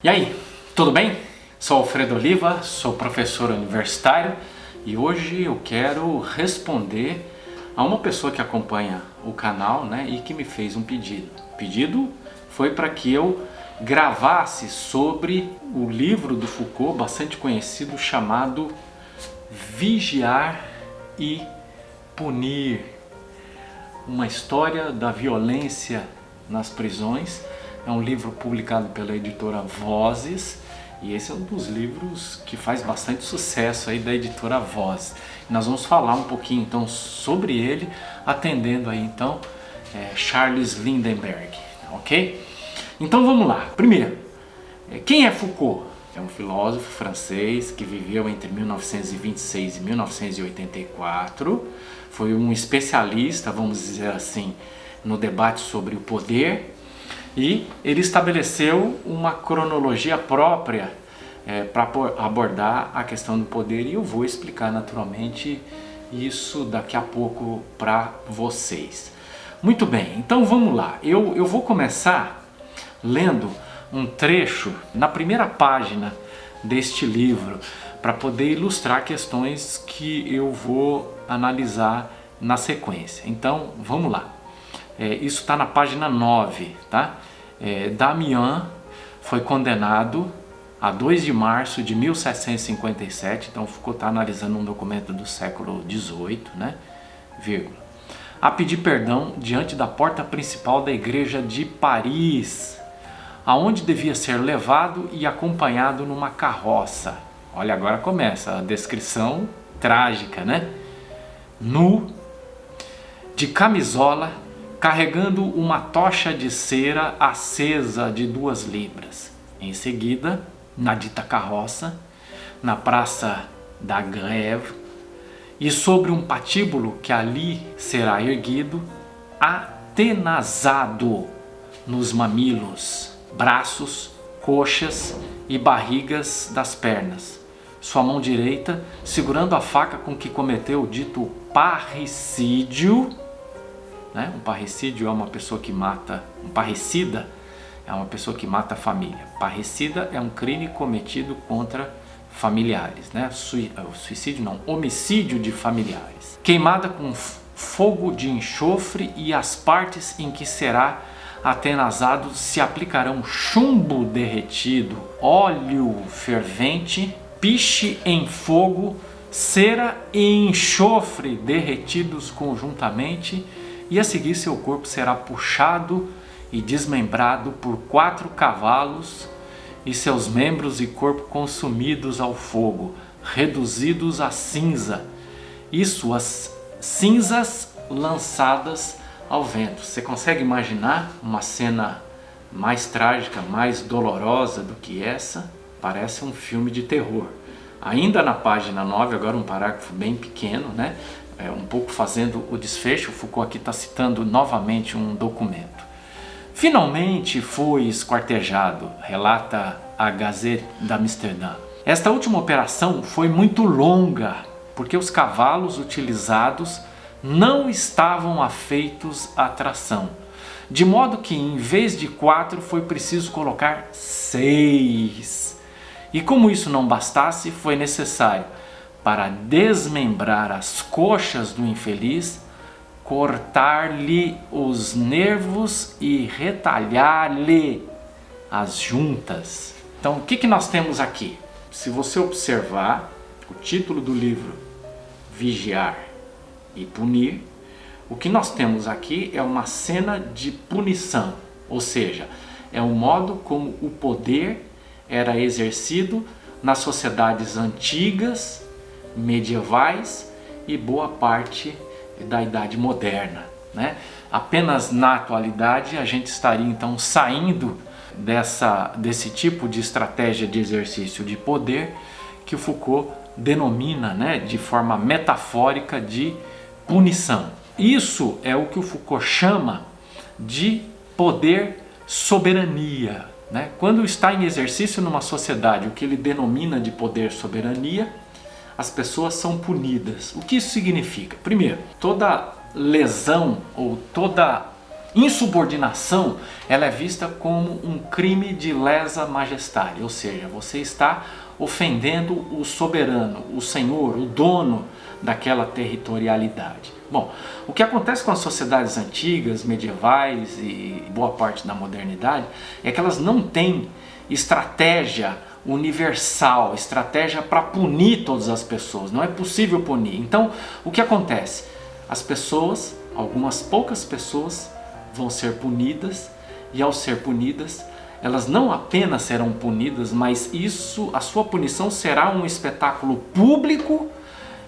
E aí, tudo bem? Sou Alfredo Oliva, sou professor universitário e hoje eu quero responder a uma pessoa que acompanha o canal, e que me fez um pedido. O pedido foi para que eu gravasse sobre o livro do Foucault, bastante conhecido, chamado Vigiar e Punir. Uma história da violência nas prisões. É um livro publicado pela editora Vozes e esse é um dos livros que faz bastante sucesso aí da editora Vozes. Nós vamos falar um pouquinho então sobre ele, atendendo aí então Charles Lindbergh, ok? Então vamos lá. Primeiro, quem é Foucault? É um filósofo francês que viveu entre 1926 e 1984. Foi um especialista, vamos dizer assim, no debate sobre o poder. E ele estabeleceu uma cronologia própria para abordar a questão do poder e eu vou explicar naturalmente isso daqui a pouco para vocês. Muito bem, então vamos lá. Eu vou começar lendo um trecho na primeira página deste livro para poder ilustrar questões que eu vou analisar na sequência. Então vamos lá. Isso está na página 9, tá? Damiens foi condenado a 2 de março de 1757, então Foucault está analisando um documento do século XVIII, a pedir perdão diante da porta principal da igreja de Paris, aonde devia ser levado e acompanhado numa carroça. Olha, agora começa a descrição trágica, Nu, de camisola, carregando uma tocha de cera acesa de 2 libras. Em seguida, na dita carroça, na praça da Grève, e sobre um patíbulo que ali será erguido, atenazado nos mamilos, braços, coxas e barrigas das pernas. Sua mão direita segurando a faca com que cometeu o dito parricídio. Um parricídio é uma pessoa que mata, um parricida é uma pessoa que mata a família. Parricida é um crime cometido contra familiares, suicídio não, homicídio de familiares. Queimada com fogo de enxofre e as partes em que será atenazado se aplicarão chumbo derretido, óleo fervente, piche em fogo, cera e enxofre derretidos conjuntamente. E a seguir seu corpo será puxado e desmembrado por 4 cavalos e seus membros e corpo consumidos ao fogo, reduzidos a cinza e suas cinzas lançadas ao vento. Você consegue imaginar uma cena mais trágica, mais dolorosa do que essa? Parece um filme de terror. Ainda na página 9, agora um parágrafo bem pequeno, um pouco fazendo o desfecho, Foucault aqui está citando novamente um documento. Finalmente foi esquartejado, relata a Gazette d'Amsterdã. Esta última operação foi muito longa, porque os cavalos utilizados não estavam afeitos à tração, de modo que em vez de 4 foi preciso colocar 6. E como isso não bastasse, foi necessário, para desmembrar as coxas do infeliz, cortar-lhe os nervos e retalhar-lhe as juntas. Então o que nós temos aqui? Se você observar o título do livro, Vigiar e Punir, o que nós temos aqui é uma cena de punição, ou seja, é o modo como o poder era exercido nas sociedades antigas, medievais e boa parte da Idade Moderna. Apenas na atualidade a gente estaria então saindo desse tipo de estratégia de exercício de poder que o Foucault denomina de forma metafórica de punição. Isso é o que o Foucault chama de poder soberania. Quando está em exercício numa sociedade o que ele denomina de poder soberania, as pessoas são punidas. O que isso significa? Primeiro, toda lesão ou toda Insubordinação, ela é vista como um crime de lesa majestade, ou seja, você está ofendendo o soberano, o senhor, o dono daquela territorialidade. Bom, o que acontece com as sociedades antigas, medievais e boa parte da modernidade é que elas não têm estratégia universal, estratégia para punir todas as pessoas. Não é possível punir. Então, o que acontece? As pessoas, algumas poucas pessoas, vão ser punidas, e ao ser punidas, elas não apenas serão punidas, mas a sua punição será um espetáculo público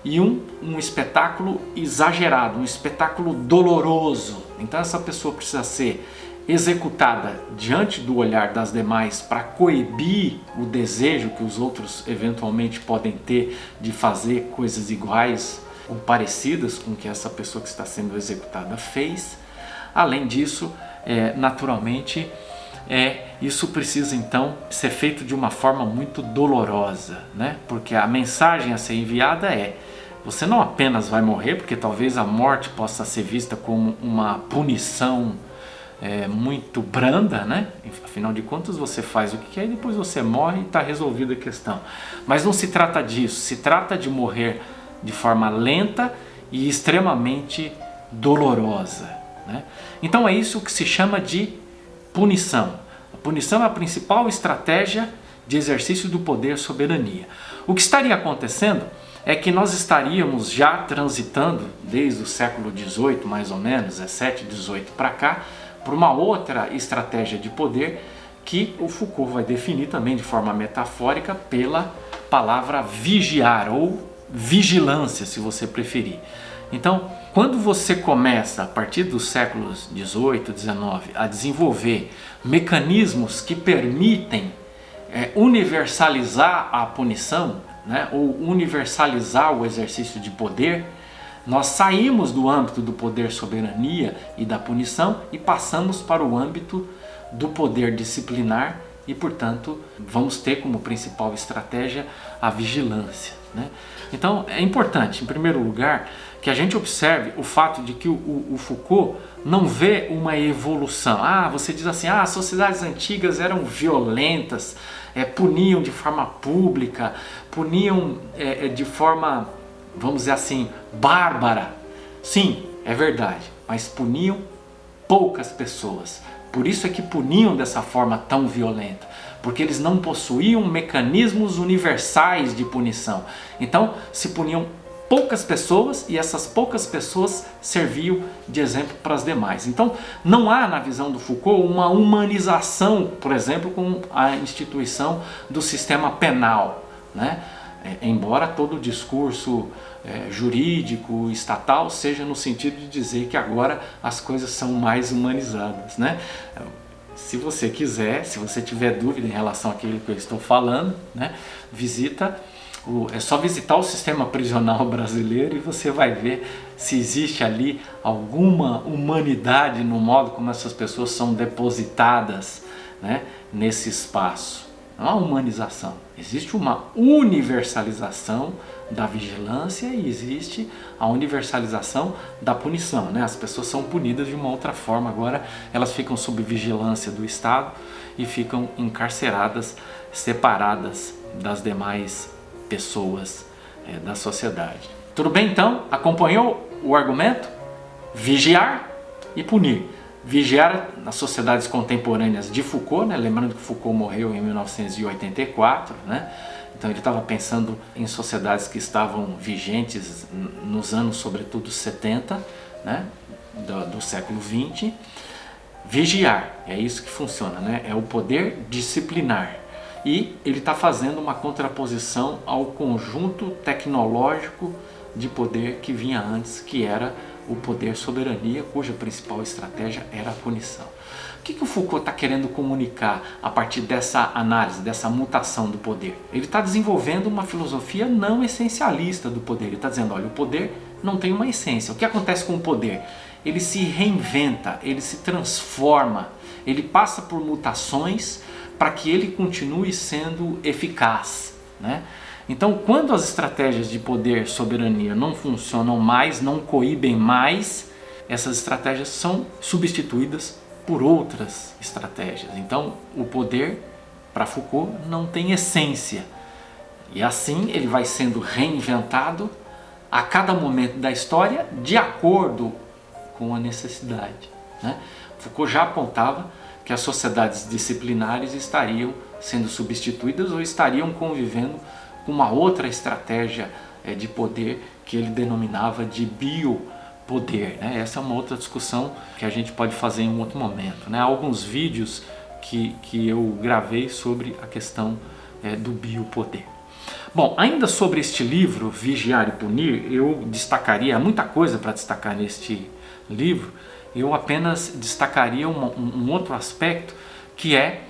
e um espetáculo exagerado, um espetáculo doloroso. Então essa pessoa precisa ser executada diante do olhar das demais para coibir o desejo que os outros eventualmente podem ter de fazer coisas iguais ou parecidas com o que essa pessoa que está sendo executada fez. Além disso, naturalmente, isso precisa então ser feito de uma forma muito dolorosa, né? Porque a mensagem a ser enviada você não apenas vai morrer, porque talvez a morte possa ser vista como uma punição muito branda, né? Afinal de contas você faz o que quer e depois você morre e está resolvida a questão. Mas não se trata disso, se trata de morrer de forma lenta e extremamente dolorosa, né? Então é isso que se chama de punição. A punição é a principal estratégia de exercício do poder soberania. O que estaria acontecendo é que nós estaríamos já transitando desde o século XVIII, mais ou menos, 17, 18 para cá, por uma outra estratégia de poder que o Foucault vai definir também de forma metafórica pela palavra vigiar ou vigilância, se você preferir. Então, quando você começa, a partir dos séculos 18, 19, a desenvolver mecanismos que permitem universalizar a punição, né, ou universalizar o exercício de poder, nós saímos do âmbito do poder soberania e da punição e passamos para o âmbito do poder disciplinar e, portanto, vamos ter como principal estratégia a vigilância, né? Então é importante, em primeiro lugar, que a gente observe o fato de que o Foucault não vê uma evolução. Você diz assim, as sociedades antigas eram violentas, puniam de forma pública, puniam de forma, vamos dizer assim, bárbara. Sim, é verdade, mas puniam poucas pessoas. Por isso é que puniam dessa forma tão violenta, porque eles não possuíam mecanismos universais de punição. Então se puniam poucas pessoas e essas poucas pessoas serviam de exemplo para as demais. Então não há na visão do Foucault uma humanização, por exemplo, com a instituição do sistema penal, né? Embora todo o discurso jurídico, estatal, seja no sentido de dizer que agora as coisas são mais humanizadas, né? Se você quiser, se você tiver dúvida em relação àquilo que eu estou falando, né, é só visitar o sistema prisional brasileiro e você vai ver se existe ali alguma humanidade no modo como essas pessoas são depositadas, né, nesse espaço. Não há humanização, existe uma universalização da vigilância e existe a universalização da punição, né? As pessoas são punidas de uma outra forma, agora elas ficam sob vigilância do Estado e ficam encarceradas, separadas das demais pessoas da sociedade. Tudo bem então? Acompanhou o argumento? Vigiar e punir. Vigiar nas sociedades contemporâneas de Foucault, né? Lembrando que Foucault morreu em 1984, né? Então ele estava pensando em sociedades que estavam vigentes nos anos, sobretudo 70, né? do século 20. Vigiar, é isso que funciona, né? É o poder disciplinar. E ele está fazendo uma contraposição ao conjunto tecnológico de poder que vinha antes, que era o poder soberania, cuja principal estratégia era a punição. O que o Foucault está querendo comunicar a partir dessa análise, dessa mutação do poder? Ele está desenvolvendo uma filosofia não essencialista do poder. Ele está dizendo, olha, o poder não tem uma essência. O que acontece com o poder? Ele se reinventa, ele se transforma, ele passa por mutações para que ele continue sendo eficaz, né? Então, quando as estratégias de poder, soberania não funcionam mais, não coíbem mais, essas estratégias são substituídas por outras estratégias. Então, o poder, para Foucault, não tem essência. E assim ele vai sendo reinventado a cada momento da história de acordo com a necessidade, né? Foucault já apontava que as sociedades disciplinares estariam sendo substituídas ou estariam convivendo com uma outra estratégia de poder que ele denominava de biopoder, né? Essa é uma outra discussão que a gente pode fazer em um outro momento, né? Há alguns vídeos que eu gravei sobre a questão do biopoder. Bom, ainda sobre este livro, Vigiar e Punir, eu destacaria, há muita coisa para destacar neste livro, eu apenas destacaria um outro aspecto, que é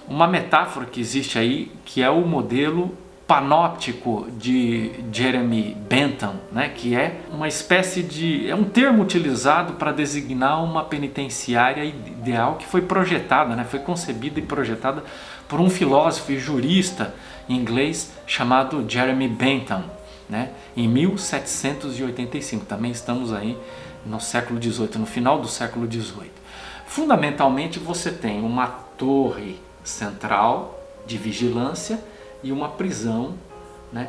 uma metáfora que existe aí, que é o modelo panóptico de Jeremy Bentham, né, que é uma espécie de... é um termo utilizado para designar uma penitenciária ideal que foi projetada, né, foi concebida e projetada por um filósofo e jurista inglês chamado Jeremy Bentham, né, em 1785. Também estamos aí no século XVIII, no final do século XVIII. Fundamentalmente você tem uma torre central de vigilância e uma prisão, né,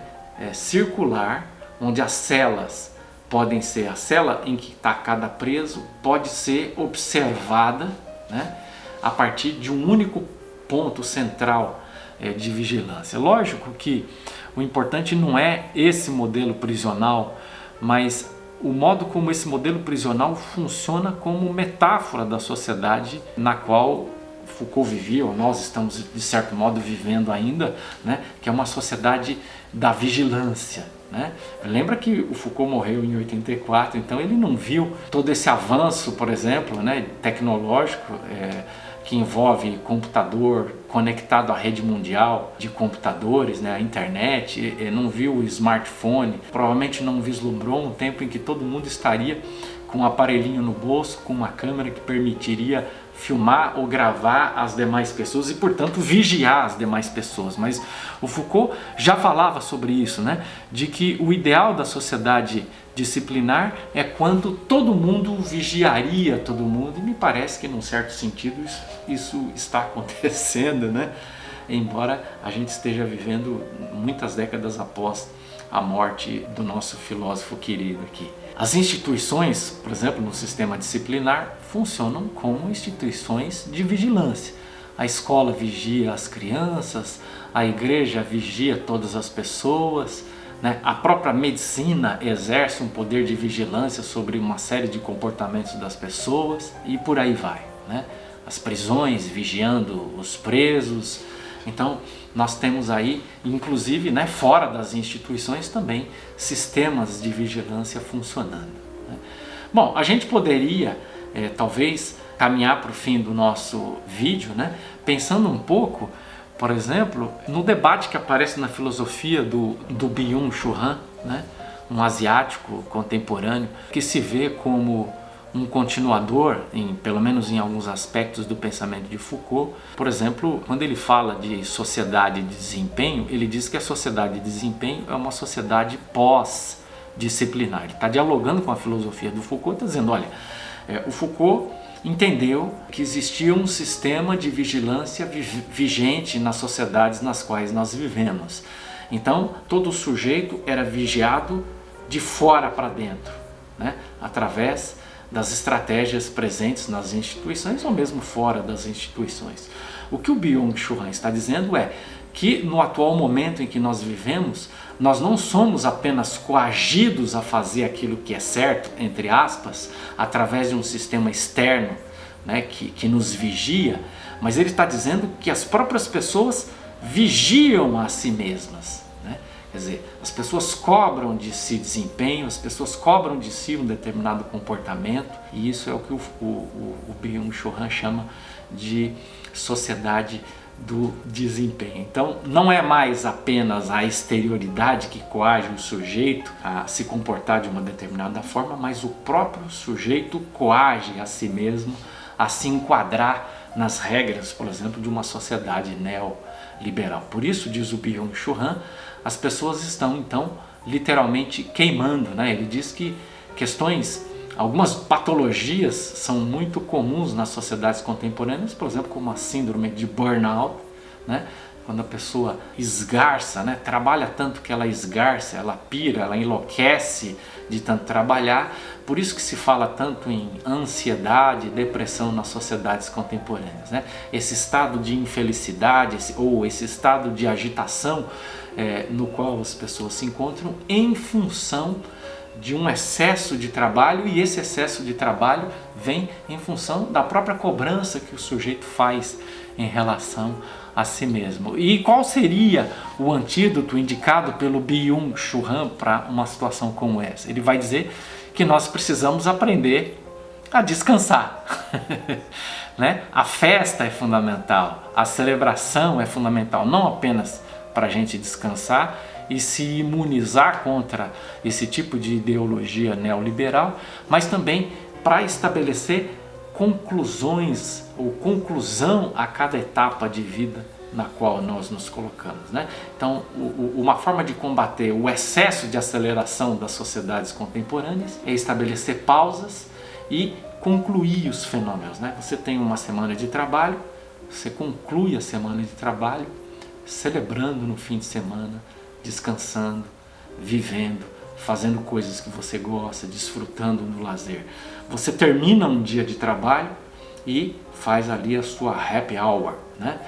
circular, onde as celas podem ser, a cela em que está cada preso pode ser observada, né, a partir de um único ponto central de vigilância. Lógico que o importante não é esse modelo prisional, mas o modo como esse modelo prisional funciona como metáfora da sociedade na qual Foucault vivia, ou nós estamos de certo modo vivendo ainda, né, que é uma sociedade da vigilância, né? Lembra que o Foucault morreu em 84, então ele não viu todo esse avanço, por exemplo, né, tecnológico, que envolve computador conectado à rede mundial de computadores, né, a internet, não viu o smartphone, provavelmente não vislumbrou um tempo em que todo mundo estaria com um aparelhinho no bolso, com uma câmera que permitiria filmar ou gravar as demais pessoas e, portanto, vigiar as demais pessoas. Mas o Foucault já falava sobre isso, né? De que o ideal da sociedade disciplinar é quando todo mundo vigiaria todo mundo, e me parece que, num certo sentido, isso está acontecendo, né? Embora a gente esteja vivendo muitas décadas após a morte do nosso filósofo querido aqui. As instituições, por exemplo, no sistema disciplinar, funcionam como instituições de vigilância. A escola vigia as crianças, a igreja vigia todas as pessoas, né? A própria medicina exerce um poder de vigilância sobre uma série de comportamentos das pessoas e por aí vai, né? As prisões vigiando os presos. Então, nós temos aí, inclusive, né, fora das instituições também, sistemas de vigilância funcionando, né? Bom, a gente poderia, talvez, caminhar para o fim do nosso vídeo, né, pensando um pouco, por exemplo, no debate que aparece na filosofia do Byung-Chul Han, né, um asiático contemporâneo, que se vê como um continuador, pelo menos em alguns aspectos do pensamento de Foucault. Por exemplo, quando ele fala de sociedade de desempenho, ele diz que a sociedade de desempenho é uma sociedade pós-disciplinar. Ele está dialogando com a filosofia do Foucault, está dizendo, olha, o Foucault entendeu que existia um sistema de vigilância vigente nas sociedades nas quais nós vivemos. Então, todo sujeito era vigiado de fora para dentro, né, através das estratégias presentes nas instituições ou mesmo fora das instituições. O que o Byung-Chul Han está dizendo é que no atual momento em que nós vivemos, nós não somos apenas coagidos a fazer aquilo que é certo, entre aspas, através de um sistema externo, né, que nos vigia, mas ele está dizendo que as próprias pessoas vigiam a si mesmas, né? Quer dizer, as pessoas cobram de si desempenho, as pessoas cobram de si um determinado comportamento, e isso é o que o Byung-Chul Han chama de sociedade do desempenho. Então, não é mais apenas a exterioridade que coage o sujeito a se comportar de uma determinada forma, mas o próprio sujeito coage a si mesmo a se enquadrar nas regras, por exemplo, de uma sociedade neoliberal. Por isso, diz o Byung-Chul Han, as pessoas estão, então, literalmente queimando, né? Ele diz que questões Algumas patologias são muito comuns nas sociedades contemporâneas, por exemplo, como a síndrome de burnout, né? Quando a pessoa esgarça, né? Trabalha tanto que ela esgarça, ela pira, ela enlouquece de tanto trabalhar. Por isso que se fala tanto em ansiedade, depressão nas sociedades contemporâneas, né? Esse estado de infelicidade ou esse estado de agitação no qual as pessoas se encontram em função de um excesso de trabalho, e esse excesso de trabalho vem em função da própria cobrança que o sujeito faz em relação a si mesmo. E qual seria o antídoto indicado pelo Byung-Chul Han para uma situação como essa? Ele vai dizer que nós precisamos aprender a descansar. Né? A festa é fundamental, a celebração é fundamental, não apenas para a gente descansar e se imunizar contra esse tipo de ideologia neoliberal, mas também para estabelecer conclusões ou conclusão a cada etapa de vida na qual nós nos colocamos, né? Então, uma forma de combater o excesso de aceleração das sociedades contemporâneas é estabelecer pausas e concluir os fenômenos, né? Você tem uma semana de trabalho, você conclui a semana de trabalho celebrando no fim de semana, descansando, vivendo, fazendo coisas que você gosta, desfrutando do lazer. Você termina um dia de trabalho e faz ali a sua happy hour, né?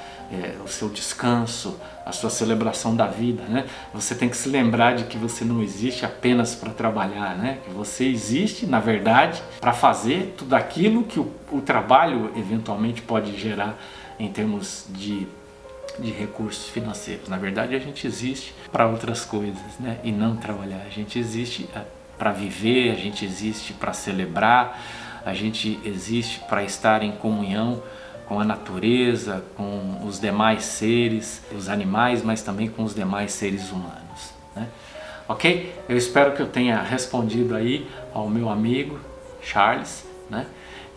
O seu descanso, a sua celebração da vida, né? Você tem que se lembrar de que você não existe apenas para trabalhar, né? Que você existe, na verdade, para fazer tudo aquilo que o trabalho eventualmente pode gerar em termos de recursos financeiros. Na verdade, a gente existe para outras coisas, né? E não trabalhar. A gente existe para viver, a gente existe para celebrar, a gente existe para estar em comunhão com a natureza, com os demais seres, os animais, mas também com os demais seres humanos, né? Ok? Eu espero que eu tenha respondido aí ao meu amigo Charles, né?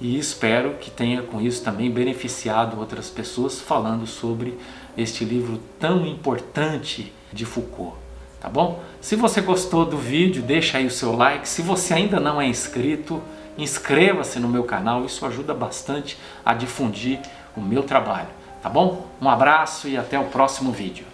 E espero que tenha com isso também beneficiado outras pessoas falando sobre este livro tão importante de Foucault, tá bom? Se você gostou do vídeo, deixa aí o seu like. Se você ainda não é inscrito, inscreva-se no meu canal, isso ajuda bastante a difundir o meu trabalho, tá bom? Um abraço e até o próximo vídeo.